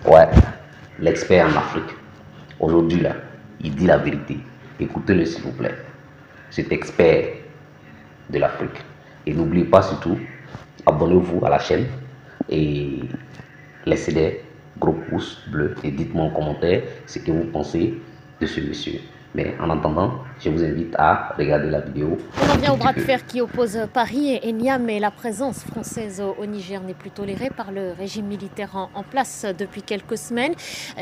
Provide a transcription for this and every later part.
Ouais, l'expert en Afrique. Aujourd'hui, là, il dit la vérité. Écoutez-le, s'il vous plaît. Cet expert de l'Afrique. Et n'oubliez pas surtout, abonnez-vous à la chaîne et laissez des gros pouces bleus et dites-moi en commentaire ce que vous pensez de ce monsieur. Mais en attendant, je vous invite à regarder la vidéo. On en vient au bras de fer qui oppose Paris et Niamey. La présence française au Niger n'est plus tolérée par le régime militaire en place depuis quelques semaines.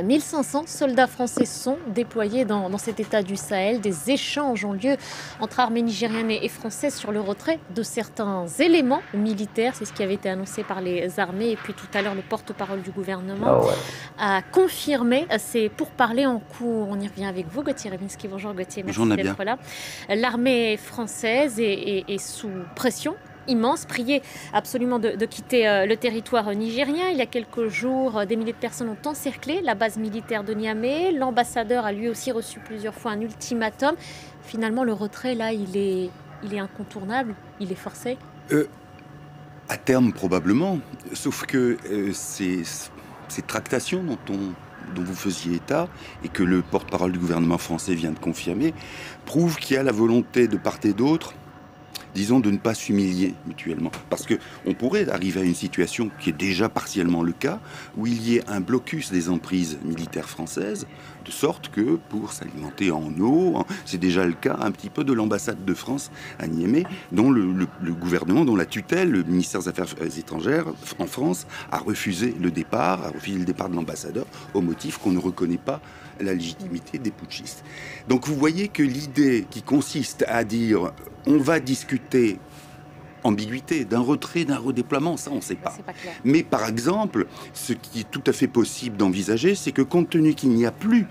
1500 soldats français sont déployés dans cet état du Sahel. Des échanges ont lieu entre armées nigériennes et françaises sur le retrait de certains éléments militaires. C'est ce qui avait été annoncé par les armées. Et puis tout à l'heure, le porte-parole du gouvernement a confirmé ces pourparlers en cours. On y revient avec vous, Gauthier Rebinski. Bonjour Gauthier, merci d'être là. L'armée française est sous pression immense, priée absolument de quitter le territoire nigérien. Il y a quelques jours, des milliers de personnes ont encerclé la base militaire de Niamey. L'ambassadeur a lui aussi reçu plusieurs fois un ultimatum. Finalement, le retrait, là, il est incontournable, il est forcé. À terme, probablement. Sauf que ces tractations dont vous faisiez état et que le porte-parole du gouvernement français vient de confirmer, prouvent qu'il y a la volonté de part et d'autre, disons, de ne pas s'humilier mutuellement. Parce qu'on pourrait arriver à une situation qui est déjà partiellement le cas, où il y ait un blocus des emprises militaires françaises, de sorte que, pour s'alimenter en eau, c'est déjà le cas un petit peu de l'ambassade de France à Niamey, dont le gouvernement, dont la tutelle, le ministère des Affaires étrangères en France, a refusé le départ de l'ambassadeur, au motif qu'on ne reconnaît pas la légitimité des putschistes. Donc vous voyez que l'idée qui consiste à dire on va discuter ambiguïté, d'un retrait, d'un redéploiement, ça on ne sait pas. Mais par exemple, ce qui est tout à fait possible d'envisager, c'est que compte tenu qu'il n'y a plus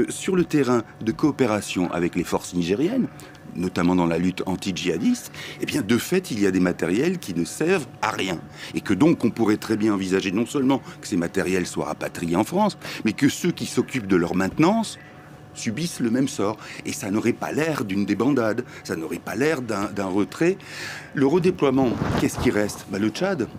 sur le terrain de coopération avec les forces nigériennes, notamment dans la lutte anti-djihadiste, eh bien de fait il y a des matériels qui ne servent à rien. Et que donc on pourrait très bien envisager non seulement que ces matériels soient rapatriés en France, mais que ceux qui s'occupent de leur maintenance subissent le même sort. Et ça n'aurait pas l'air d'une débandade, ça n'aurait pas l'air d'un retrait. Le redéploiement, qu'est-ce qui reste ? Le Tchad.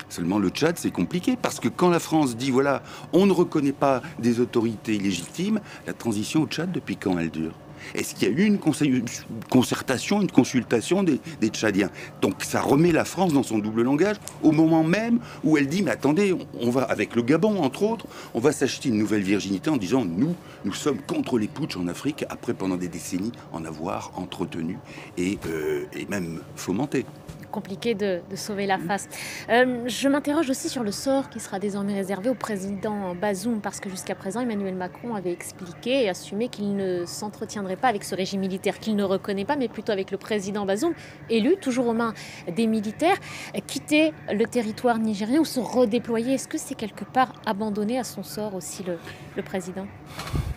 Seulement le Tchad, c'est compliqué, parce que quand la France dit, voilà, on ne reconnaît pas des autorités illégitimes, la transition au Tchad, depuis quand elle dure ? Est-ce qu'il y a eu une concertation, une consultation des Tchadiens ? Donc ça remet la France dans son double langage au moment même où elle dit, mais attendez, on va, avec le Gabon entre autres, on va s'acheter une nouvelle virginité en disant, nous sommes contre les putschs en Afrique, après pendant des décennies en avoir entretenu et même fomenté. Compliqué de sauver la face. Je m'interroge aussi sur le sort qui sera désormais réservé au président Bazoum, parce que jusqu'à présent, Emmanuel Macron avait expliqué et assumé qu'il ne s'entretiendrait pas avec ce régime militaire qu'il ne reconnaît pas, mais plutôt avec le président Bazoum, élu toujours aux mains des militaires. Quitter le territoire nigérien ou se redéployer, est-ce que c'est quelque part abandonner à son sort aussi le président ?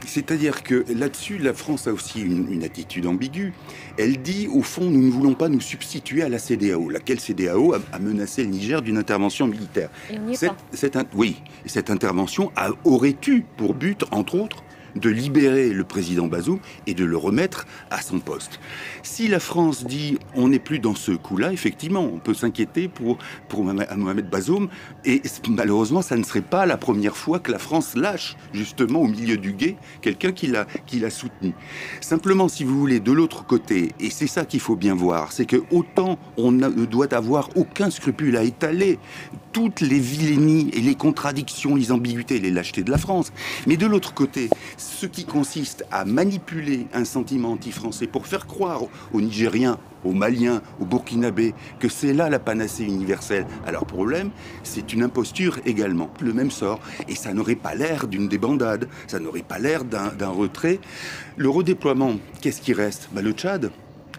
C'est-à-dire que là-dessus, la France a aussi une attitude ambiguë. Elle dit, au fond, nous ne voulons pas nous substituer à la CEDEAO, laquelle CEDEAO a menacé le Niger d'une intervention militaire. Et on n'y est pas. Oui, cette intervention aurait eu pour but, entre autres, de libérer le président Bazoum et de le remettre à son poste. Si la France dit on n'est plus dans ce coup-là, effectivement, on peut s'inquiéter pour Mohamed Bazoum, et malheureusement, ça ne serait pas la première fois que la France lâche, justement, au milieu du gué, quelqu'un qui l'a soutenu. Simplement, si vous voulez, de l'autre côté, et c'est ça qu'il faut bien voir, c'est que autant on ne doit avoir aucun scrupule à étaler toutes les vilainies et les contradictions, les ambiguïtés et les lâchetés de la France, mais de l'autre côté, ce qui consiste à manipuler un sentiment anti-français pour faire croire aux Nigériens, aux Maliens, aux Burkinabés, que c'est là la panacée universelle à leurs problèmes, c'est une imposture également. Le même sort. Et ça n'aurait pas l'air d'une débandade, ça n'aurait pas l'air d'un retrait. Le redéploiement, qu'est-ce qui reste ? Le Tchad.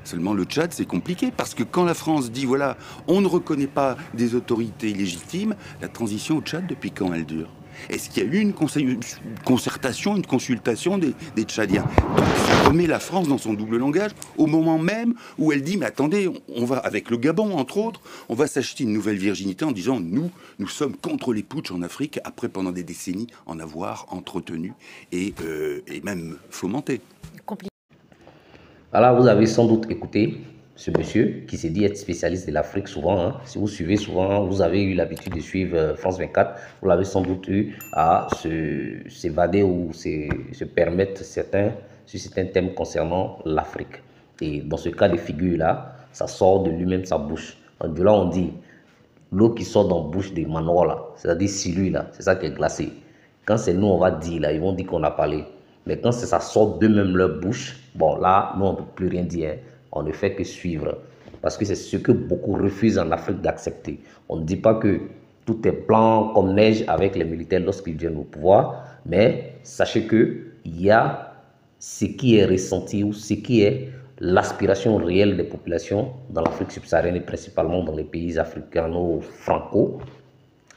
Seulement le Tchad, c'est compliqué, parce que quand la France dit, voilà, on ne reconnaît pas des autorités illégitimes, la transition au Tchad, depuis quand elle dure ? Est-ce qu'il y a eu une concertation, une consultation des Tchadiens ? Donc ça remet la France dans son double langage au moment même où elle dit, mais attendez, on va, avec le Gabon entre autres, on va s'acheter une nouvelle virginité en disant, nous sommes contre les putschs en Afrique, après pendant des décennies en avoir entretenu et même fomenté. Alors vous avez sans doute écouté ce monsieur qui s'est dit être spécialiste de l'Afrique souvent. Hein. Si vous suivez souvent, vous avez eu l'habitude de suivre France 24, vous l'avez sans doute eu à s'évader ou se permettre sur certains thèmes concernant l'Afrique. Et dans ce cas de figure-là, ça sort de lui-même sa bouche. De là, on dit l'eau qui sort dans la bouche des manoirs, là, c'est-à-dire celui-là, c'est ça qui est glacé. Quand c'est nous, on va dire, là, ils vont dire qu'on a parlé. Mais quand ça sort d'eux-mêmes leur bouche, bon, là, nous, on ne peut plus rien dire. Hein. On ne fait que suivre. Parce que c'est ce que beaucoup refusent en Afrique d'accepter. On ne dit pas que tout est blanc comme neige avec les militaires lorsqu'ils viennent au pouvoir. Mais sachez qu'il y a ce qui est ressenti ou ce qui est l'aspiration réelle des populations dans l'Afrique subsaharienne et principalement dans les pays africano-franco,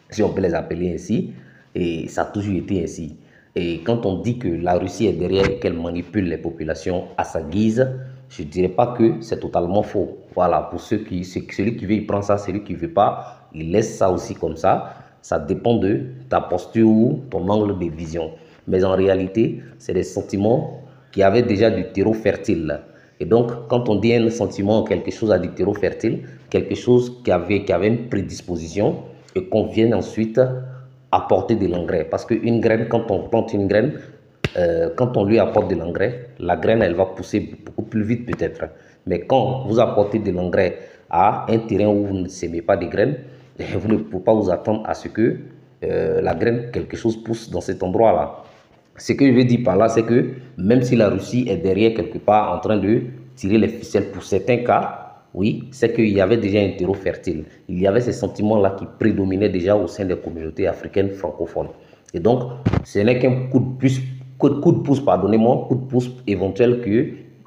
si on peut les appeler ainsi. Et ça a toujours été ainsi. Et quand on dit que la Russie est derrière et qu'elle manipule les populations à sa guise, je ne dirais pas que c'est totalement faux. Voilà, pour celui qui veut, il prend ça, celui qui ne veut pas, il laisse ça aussi comme ça. Ça dépend de ta posture ou ton angle de vision. Mais en réalité, c'est des sentiments qui avaient déjà du terreau fertile. Et donc, quand on dit un sentiment, quelque chose a du terreau fertile, quelque chose qui avait une prédisposition et qu'on vienne ensuite apporter de l'engrais. Parce qu'une graine, quand on plante une graine, quand on lui apporte de l'engrais, la graine, elle va pousser beaucoup plus vite peut-être. Mais quand vous apportez de l'engrais à un terrain où vous ne semez pas de graines, vous ne pouvez pas vous attendre à ce que la graine, quelque chose pousse dans cet endroit-là. Ce que je veux dire par là, c'est que même si la Russie est derrière quelque part en train de tirer les ficelles pour certains cas, oui, c'est qu'il y avait déjà un terreau fertile. Il y avait ces sentiments-là qui prédominaient déjà au sein des communautés africaines francophones. Et donc, ce n'est qu'un coup de pouce, pardonnez-moi, coup de pouce éventuel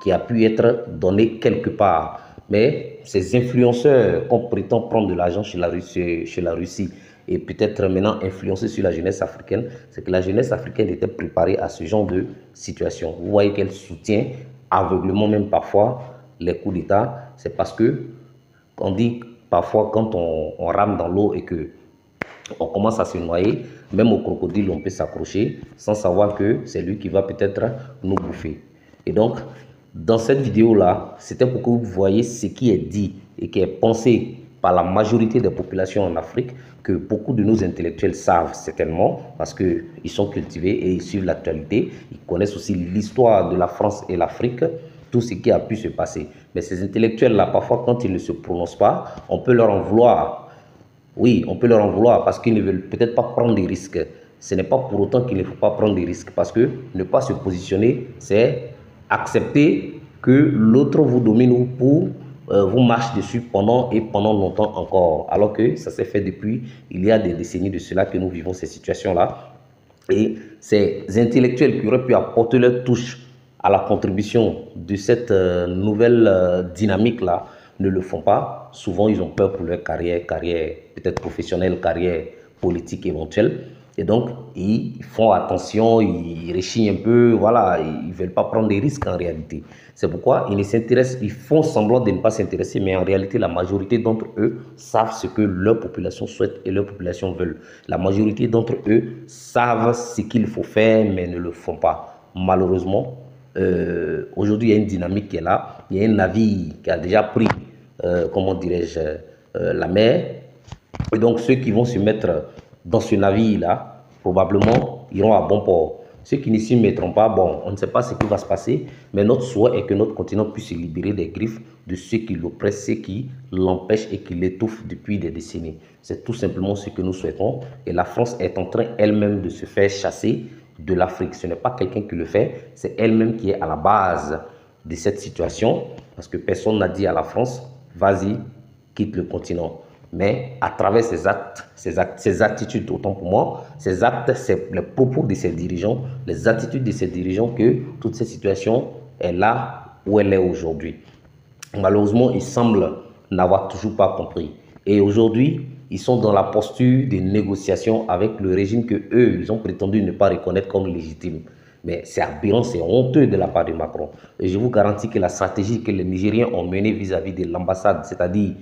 qui a pu être donné quelque part. Mais ces influenceurs qu'on prétend prendre de l'argent chez la Russie et peut-être maintenant influencer sur la jeunesse africaine, c'est que la jeunesse africaine était préparée à ce genre de situation. Vous voyez qu'elle soutient aveuglément même parfois les coups d'État. C'est parce que on dit parfois quand on rame dans l'eau et que on commence à se noyer, même au crocodile on peut s'accrocher sans savoir que c'est lui qui va peut-être nous bouffer. Et donc dans cette vidéo là, c'était pour que vous voyez ce qui est dit et qui est pensé par la majorité des populations en Afrique, que beaucoup de nos intellectuels savent certainement parce qu'ils sont cultivés et ils suivent l'actualité. Ils connaissent aussi l'histoire de la France et l'Afrique, tout ce qui a pu se passer. Mais ces intellectuels-là, parfois, quand ils ne se prononcent pas, on peut leur en vouloir. Oui, on peut leur en vouloir parce qu'ils ne veulent peut-être pas prendre des risques. Ce n'est pas pour autant qu'il ne faut pas prendre des risques parce que ne pas se positionner, c'est accepter que l'autre vous domine ou vous marche dessus pendant longtemps encore. Alors que ça s'est fait depuis il y a des décennies de cela que nous vivons ces situations-là. Et ces intellectuels qui auraient pu apporter leur touche à la contribution de cette nouvelle dynamique-là ne le font pas. Souvent, ils ont peur pour leur carrière peut-être professionnelle, carrière politique éventuelle. Et donc, ils font attention, ils rechignent un peu, voilà, ils ne veulent pas prendre des risques en réalité. C'est pourquoi ils font semblant de ne pas s'intéresser, mais en réalité, la majorité d'entre eux savent ce que leur population souhaite et leur population veut. La majorité d'entre eux savent ce qu'il faut faire, mais ne le font pas. Malheureusement, aujourd'hui, il y a une dynamique qui est là. Il y a un navire qui a déjà pris, comment dirais-je, la mer. Et donc, ceux qui vont se mettre dans ce navire-là, probablement, iront à bon port. Ceux qui ne s'y mettront pas, bon, on ne sait pas ce qui va se passer, mais notre souhait est que notre continent puisse se libérer des griffes de ceux qui l'oppressent, ceux qui l'empêchent et qui l'étouffent depuis des décennies. C'est tout simplement ce que nous souhaitons. Et la France est en train elle-même de se faire chasser de l'Afrique. Ce n'est pas quelqu'un qui le fait, c'est elle-même qui est à la base de cette situation, parce que personne n'a dit à la France, vas-y, quitte le continent. Mais à travers ces actes, ces attitudes, autant pour moi, ces actes, c'est les propos de ces dirigeants, les attitudes de ces dirigeants que toute cette situation est là où elle est aujourd'hui. Malheureusement, ils semblent n'avoir toujours pas compris. Et aujourd'hui, ils sont dans la posture de négociation avec le régime que eux, ils ont prétendu ne pas reconnaître comme légitime. Mais c'est aberrant, c'est honteux de la part de Macron. Et je vous garantis que la stratégie que les Nigériens ont menée vis-à-vis de l'ambassade, c'est-à-dire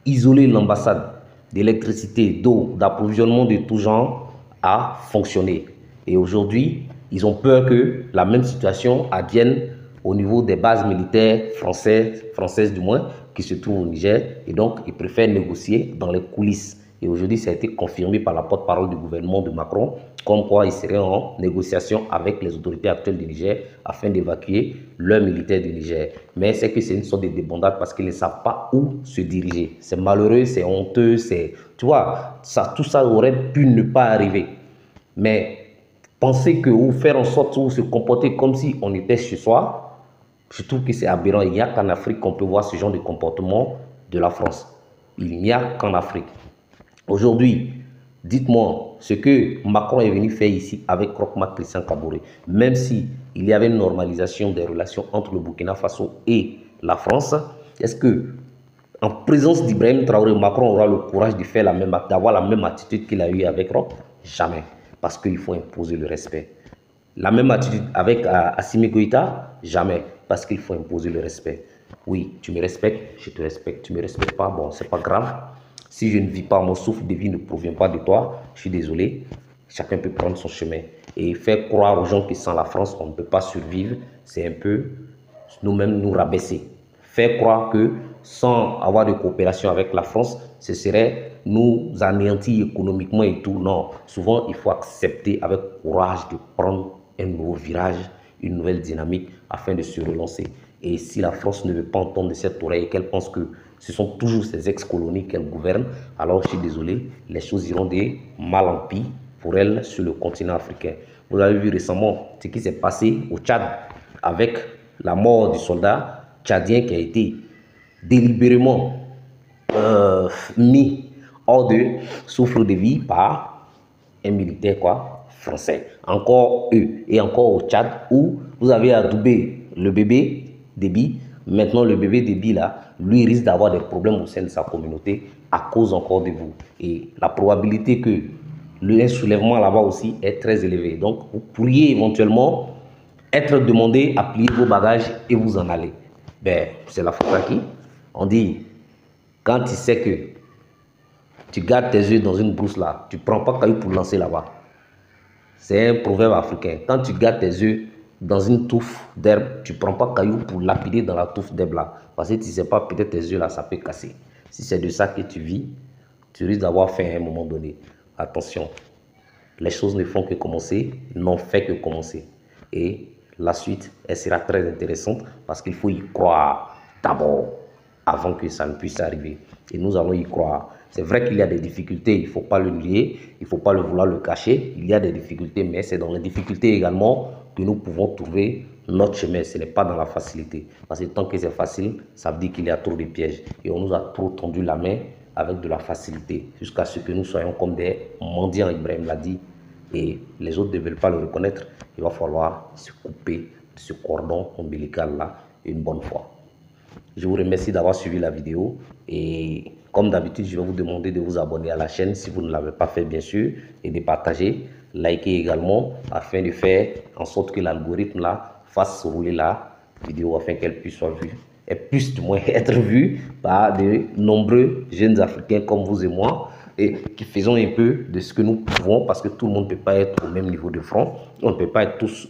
isoler l'ambassade d'électricité, d'eau, d'approvisionnement de tout genre, a fonctionné. Et aujourd'hui, ils ont peur que la même situation advienne au niveau des bases militaires françaises du moins, qui se trouvent au Niger. Et donc, ils préfèrent négocier dans les coulisses. Et aujourd'hui, ça a été confirmé par la porte-parole du gouvernement de Macron, comme quoi ils seraient en négociation avec les autorités actuelles du Niger afin d'évacuer leurs militaires du Niger. Mais c'est que c'est une sorte de débandade parce qu'ils ne savent pas où se diriger. C'est malheureux, c'est honteux, tu vois, tout ça aurait pu ne pas arriver. Mais penser que ou faire en sorte ou se comporter comme si on était chez soi, je trouve que c'est aberrant. Il n'y a qu'en Afrique qu'on peut voir ce genre de comportement de la France. Il n'y a qu'en Afrique. Aujourd'hui, dites-moi ce que Macron est venu faire ici avec Roch-Marc Christian Kaboré. Même si il y avait une normalisation des relations entre le Burkina Faso et la France, est-ce que en présence d'Ibrahim Traoré, Macron aura le courage de faire d'avoir la même attitude qu'il a eu avec Roch? Jamais. Parce qu'il faut imposer le respect. La même attitude avec Assimi Goïta? Jamais. Parce qu'il faut imposer le respect. Oui, tu me respectes, je te respecte. Tu ne me respectes pas, bon, c'est pas grave. Si je ne vis pas, mon souffle de vie ne provient pas de toi, je suis désolé. Chacun peut prendre son chemin. Et faire croire aux gens que sans la France, on ne peut pas survivre, c'est un peu nous-mêmes nous rabaisser. Faire croire que sans avoir de coopération avec la France, ce serait nous anéantir économiquement et tout. Non, souvent il faut accepter avec courage de prendre un nouveau virage, une nouvelle dynamique afin de se relancer. Et si la France ne veut pas entendre de cette oreille et qu'elle pense que ce sont toujours ces ex-colonies qu'elle gouverne, alors je suis désolé, les choses iront de mal en pis pour elle sur le continent africain. Vous avez vu récemment ce qui s'est passé au Tchad avec la mort du soldat tchadien qui a été délibérément mis hors de souffle de vie par un militaire français. Encore eux et encore au Tchad où vous avez adoubé le bébé Déby. Maintenant le bébé Déby là, lui risque d'avoir des problèmes au sein de sa communauté à cause encore de vous. Et la probabilité que un soulèvement là-bas aussi est très élevé. Donc vous pourriez éventuellement être demandé à plier vos bagages et vous en aller. Ben, c'est la faute à qui? On dit, quand tu sais que tu gardes tes yeux dans une brousse là, tu ne prends pas caillou pour lancer là-bas. C'est un proverbe africain. Quand tu gardes tes yeux dans une touffe d'herbe, tu ne prends pas caillou pour lapider dans la touffe d'herbe là. Parce que tu ne sais pas, peut-être tes yeux là, ça peut casser. Si c'est de ça que tu vis, tu risques d'avoir faim à un moment donné. Attention, les choses ne font que commencer, n'ont fait que commencer. Et la suite, elle sera très intéressante parce qu'il faut y croire d'abord avant que ça ne puisse arriver. Et nous allons y croire. C'est vrai qu'il y a des difficultés, il ne faut pas le nier, il ne faut pas vouloir le cacher. Il y a des difficultés, mais c'est dans les difficultés également que nous pouvons trouver notre chemin. Ce n'est pas dans la facilité. Parce que tant que c'est facile, ça veut dire qu'il y a trop de pièges. Et on nous a trop tendu la main avec de la facilité, jusqu'à ce que nous soyons comme des mendiants, Ibrahim l'a dit. Et les autres ne veulent pas le reconnaître. Il va falloir se couper de ce cordon ombilical là une bonne fois. Je vous remercie d'avoir suivi la vidéo et comme d'habitude, je vais vous demander de vous abonner à la chaîne si vous ne l'avez pas fait bien sûr et de partager, liker également afin de faire en sorte que l'algorithme là fasse rouler la vidéo afin qu'elle puisse être vue et puisse du moins être vue par de nombreux jeunes Africains comme vous et moi et qui faisons un peu de ce que nous pouvons parce que tout le monde ne peut pas être au même niveau de front, on ne peut pas être tous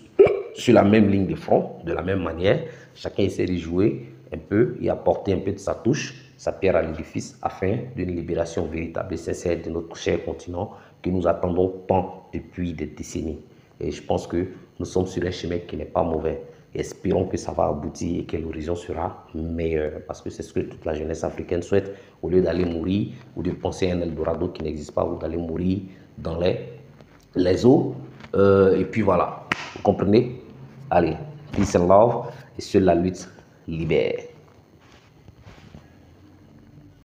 sur la même ligne de front, de la même manière. Chacun essaie de jouer un peu et apporter un peu de sa touche, sa pierre à l'édifice afin d'une libération véritable et sincère de notre cher continent que nous attendons tant depuis des décennies. Et je pense que nous sommes sur un chemin qui n'est pas mauvais. Et espérons que ça va aboutir et que l'horizon sera meilleure. Parce que c'est ce que toute la jeunesse africaine souhaite. Au lieu d'aller mourir ou de penser à un Eldorado qui n'existe pas ou d'aller mourir dans les eaux. Et puis voilà, vous comprenez? Allez, peace and love et seule la lutte libère.